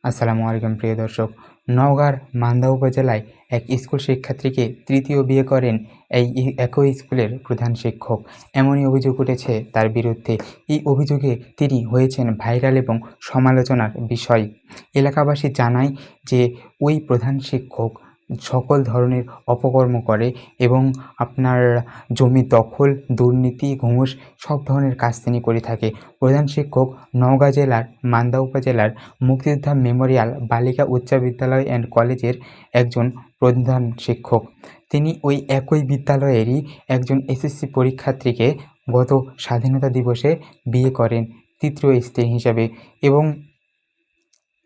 আসসালামু আলাইকুম প্রিয় দর্শক। নওগাঁর মান্দা উপজেলায় এক স্কুল শিক্ষার্থীকে তৃতীয় বিয়ে করেন এই একই স্কুলের প্রধান শিক্ষক। এমনই অভিযোগ উঠেছে তার বিরুদ্ধে। এই অভিযোগে তিনি হয়েছেন ভাইরাল এবং সমালোচনার বিষয়। এলাকাবাসী জানায় যে ওই প্রধান শিক্ষক সকল ধরনের অপকর্ম করে এবং আপনার জমি দখল, দুর্নীতি, ঘুষ সব ধরনের কাজ তিনি করে থাকে। প্রধান শিক্ষক নওগাঁ জেলার মান্দা উপজেলার মুক্তিযোদ্ধা মেমোরিয়াল বালিকা উচ্চ বিদ্যালয় অ্যান্ড কলেজের একজন প্রধান শিক্ষক। তিনি ওই একই বিদ্যালয়েরই একজন এসএসসি পরীক্ষার্থীকে গত স্বাধীনতা দিবসে বিয়ে করেন তৃতীয় স্ত্রী হিসাবে এবং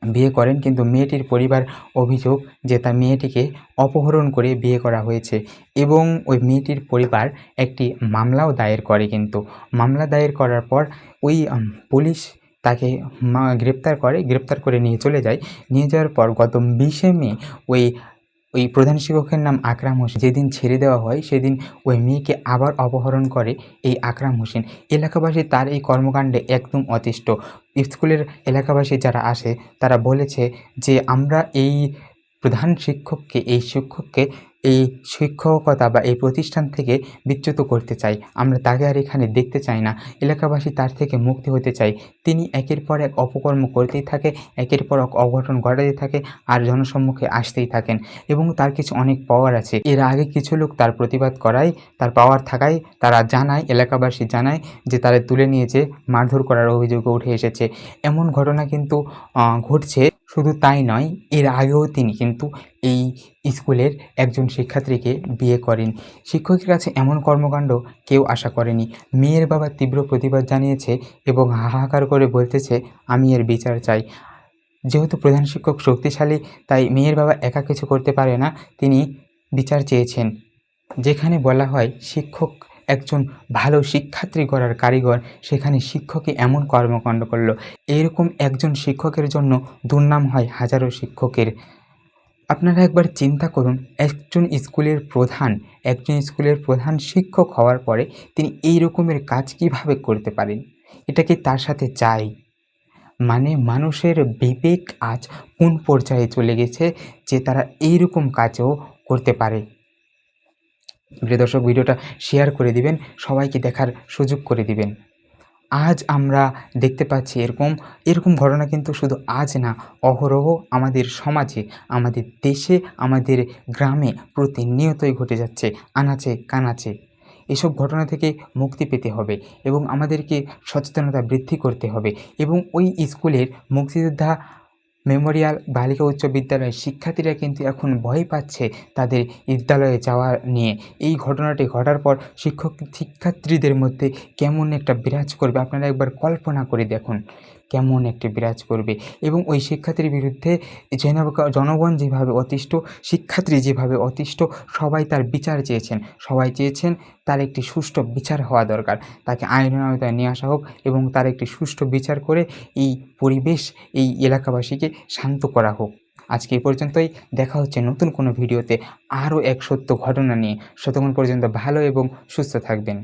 বিয়ে করেন, কিন্তু মেয়েটির পরিবার অভিযোগ যে তার মেয়েটিকে অপহরণ করে বিয়ে করা হয়েছে এবং ওই মেয়েটির পরিবার একটি মামলাও দায়ের করে। কিন্তু মামলা দায়ের করার পর ওই পুলিশ তাকে গ্রেপ্তার করে নিয়ে চলে যায়। নিয়ে যাওয়ার পর গত 20শে মে ওই প্রধান শিক্ষকের নাম আকরাম হোসেন। যেদিন ছেড়ে দেওয়া হয় সেদিন ওই মেয়েকে আবার অপহরণ করে এই আকরাম হোসেন। এলাকাবাসী তার এই কর্মকাণ্ডে একদম অতিষ্ঠ। স্কুলের এলাকাবাসী যারা আসে তারা বলেছে যে আমরা এই প্রধান শিক্ষককে এই শিক্ষকতা বা এই প্রতিষ্ঠান থেকে বিচ্যুত করতে চাই। আমরা তাকে আর এখানে দেখতে চাই না। এলাকাবাসী তার থেকে মুক্তি হতে চায়। তিনি একের পর এক অপকর্ম করতেই থাকে, একের পর এক অঘটন ঘটাতে থাকে আর জনসম্মুখে আসতেই থাকেন এবং তার কিছু অনেক পাওয়ার আছে। এর আগে কিছু লোক তার প্রতিবাদ করায়, তার পাওয়ার থাকায় তারা জানায়, এলাকাবাসী জানায় যে তারা তুলে নিয়েছে, মারধর করার অভিযোগও উঠে এসেছে। এমন ঘটনা কিন্তু ঘটছে। শুধু তাই নয়, এর আগেও তিনি কিন্তু এই স্কুলের একজন শিক্ষার্থীকে বিয়ে করেন। শিক্ষকের কাছে এমন কর্মকাণ্ড কেউ আশা করেনি। মেয়ের বাবা তীব্র প্রতিবাদ জানিয়েছে এবং হাহাকার করে বলতেছে আমি এর বিচার চাই। যেহেতু প্রধান শিক্ষক শক্তিশালী, তাই মেয়ের বাবা একা কিছু করতে পারে না। তিনি বিচার চেয়েছেন। যেখানে বলা হয় শিক্ষক একজন ভালো শিক্ষার্থী গড়ার কারিগর, সেখানে শিক্ষকই এমন কর্মকাণ্ড করলো। এরকম একজন শিক্ষকের জন্য দুর্নাম হয় হাজারো শিক্ষকের। আপনারা একবার চিন্তা করুন, একজন স্কুলের প্রধান শিক্ষক হওয়ার পরে তিনি এই রকমের কাজ কিভাবে করতে পারেন? এটা কি তার সাথে যায়? মানে মানুষের বিবেক আজ কোন পর্যায়ে চলে গেছে যে তারা এইরকম কাজও করতে পারে? প্রিয় দর্শক, ভিডিওটা শেয়ার করে দিবেন, সবাইকে দেখার সুযোগ করে দিবেন। আজ আমরা দেখতে পাচ্ছি এরকম ঘটনা কিন্তু শুধু আজ না, অহরহ আমাদের সমাজে, আমাদের দেশে, আমাদের গ্রামে প্রতিনিয়তই ঘটে যাচ্ছে, আনাচে কানাচে। এসব ঘটনা থেকে মুক্তি পেতে হবে এবং আমাদেরকে সচেতনতা বৃদ্ধি করতে হবে এবং ওই স্কুলের মুক্তিযোদ্ধা মেমোরিয়াল বালিকা উচ্চ বিদ্যালয়ের শিক্ষার্থীরা কিন্তু এখন ভয় পাচ্ছে তাদের বিদ্যালয়ে যাওয়া নিয়ে। এই ঘটনাটি ঘটার পর শিক্ষার্থীদের মধ্যে কেমন একটা বিরাজ করবে, আপনারা একবার কল্পনা করে দেখুন কেমন একটি বিরাজ করবে। এবং ওই শিক্ষার্থীর বিরুদ্ধে জনগণ যেভাবে অতিষ্ঠ, শিক্ষার্থী যেভাবে অতিষ্ঠ, সবাই তার বিচার চেয়েছেন। সবাই চেয়েছেন তার একটি সুষ্ঠু বিচার হওয়া দরকার, তাকে আইনের আওতায় নিয়ে আসা হোক এবং তার একটি সুষ্ঠু বিচার করে এই পরিবেশ, এই এলাকাবাসীকে শান্ত করা হোক। আজকে এই পর্যন্তই। দেখা হচ্ছে নতুন কোনো ভিডিওতে আরও এক সত্য ঘটনা নিয়ে। ততক্ষণ পর্যন্ত ভালো এবং সুস্থ থাকবেন।